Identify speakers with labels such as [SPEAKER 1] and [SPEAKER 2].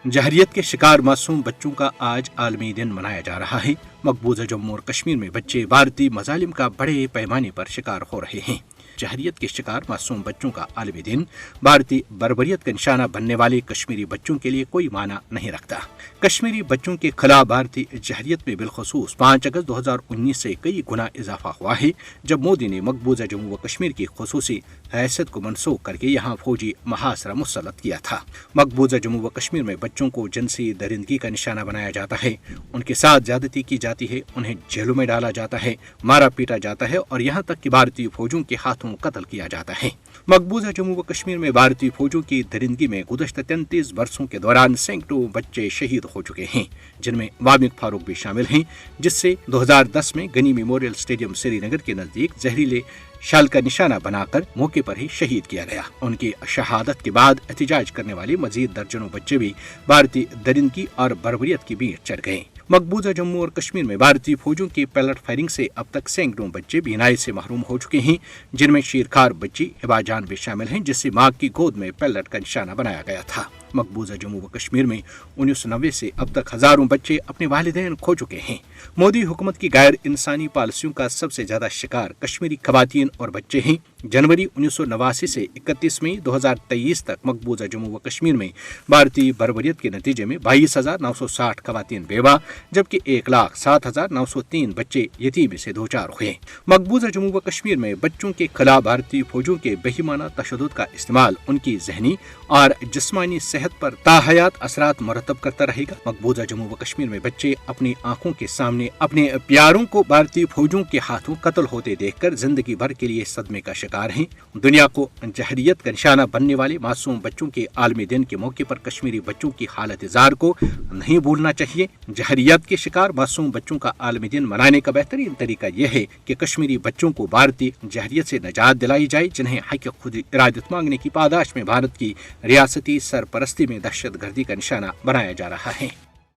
[SPEAKER 1] जहरियत के शिकार मासूम बच्चों का आज आलमी दिन मनाया जा रहा है। मकबूजा जम्मू और कश्मीर में बच्चे भारतीय मजालिम का बड़े पैमाने पर शिकार हो रहे हैं। जहरियत के शिकार मासूम बच्चों का आलमी दिन भारतीय बर्बरियत का निशाना बनने वाले कश्मीरी बच्चों के लिए कोई माना नहीं रखता। कश्मीरी बच्चों के खिलाफ भारतीय जहरियत में बिलखसूस 5 अगस्त 2019 से कई गुना इजाफा हुआ है, जब मोदी ने मकबूजा जम्मू व कश्मीर की खुसूसी हैसियत को मनसूख करके यहाँ फौजी महासरा मुसल्लत किया था। मकबूजा जम्मू व कश्मीर में बच्चों को जिनसी दरिंदगी का निशाना बनाया जाता है, उनके साथ ज्यादती की जाती है, उन्हें जेलों में डाला जाता है, मारा पीटा जाता है और यहाँ तक कि भारतीय फौजों के हाथों कत्ल किया जाता है। मकबूजा जम्मू व कश्मीर में भारतीय फौजों की दरिंदगी में गुज़श्ता 33 वर्षों के दौरान सैकड़ों बच्चे शहीद हो चुके हैं, जिनमें वामिक फारूक भी शामिल हैं, जिससे 2010 में गनी मेमोरियल स्टेडियम श्रीनगर के नजदीक जहरीले शाल का निशाना बनाकर मौके पर ही शहीद किया गया। उनकी शहादत के बाद एहतजाज करने वाले मजीद दर्जनों बच्चे भी भारतीय दरिंदगी और बर्बरियत की बीच चढ़ गए। मकबूजा जम्मू और कश्मीर में भारतीय फौजों की पैलेट फायरिंग से अब तक सैकड़ों बच्चे बीनाई से महरूम हो चुके हैं, जिनमें शीरखार बच्ची हिबा जान भी शामिल हैं, जिससे मां की गोद में पैलेट का निशाना बनाया गया था। मकबूजा जम्मू व कश्मीर में 1990 से अब तक हजारों बच्चे अपने वालिदैन खो चुके हैं। मोदी हुकूमत की गैर इंसानी पॉलिसियों का सबसे ज्यादा शिकार कश्मीरी खवातीन और बच्चे हैं। जनवरी 1989 से 31 मई 2023 तक मकबूजा जम्मू व कश्मीर में भारतीय बर्बरियत के नतीजे में 22,960 खवातीन बेवा, जबकि 1,07,903 बच्चे यतीमी से दो चार हुए। मकबूजा जम्मू व कश्मीर में बच्चों के खिलाफ भारतीय फौजों के बेईमाना तशद्दुद का इस्तेमाल उनकी जहनी और जिस्मानी सेहत पर ताहयात असरात मुरतब करता रहेगा। मकबूजा जम्मू व कश्मीर में बच्चे अपनी आंखों के सामने अपने प्यारों को भारतीय फौजों के हाथों कत्ल होते देखकर जिंदगी भर के लिए सदमे का शिकार हैं। दुनिया को जहरियत का निशाना बनने वाले मासूम बच्चों के आलमी दिन के मौके पर कश्मीरी बच्चों की हालत जार को नहीं भूलना चाहिए। जहरियत के शिकार मासूम बच्चों का आलमी दिन मनाने का बेहतरीन तरीका यह है कि कश्मीरी बच्चों को भारतीय जहरियत से निजात दिलाई जाए, जिन्हें हक खुद इरादत मांगने की पादाश में भारत की रियासती सरपरस्ती में दहशत गर्दी का निशाना बनाया जा रहा है।